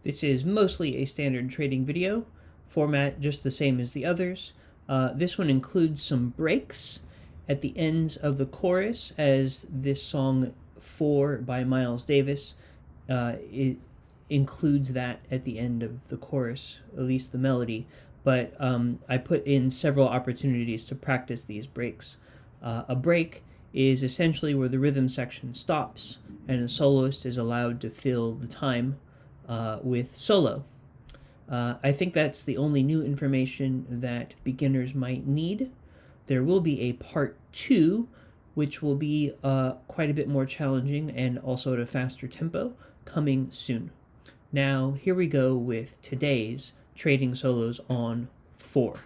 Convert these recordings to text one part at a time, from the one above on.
This is mostly a standard trading video, format just the same as the others. This one includes some breaks at the ends of the chorus, as this song 4 by Miles Davis it includes that at the end of the chorus, at least the melody. But I put in several opportunities to practice these breaks. A break is essentially where the rhythm section stops and the soloist is allowed to fill the time with solo. I think that's the only new information that beginners might need. There will be a part 2, which will be quite a bit more challenging and also at a faster tempo, coming soon. Now, here we go with today's trading solos on 4.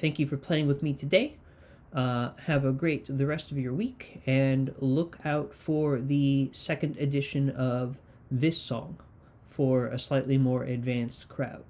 thank you for playing with me today. Have a great the rest of your week, and look out for the second edition of this song for a slightly more advanced crowd.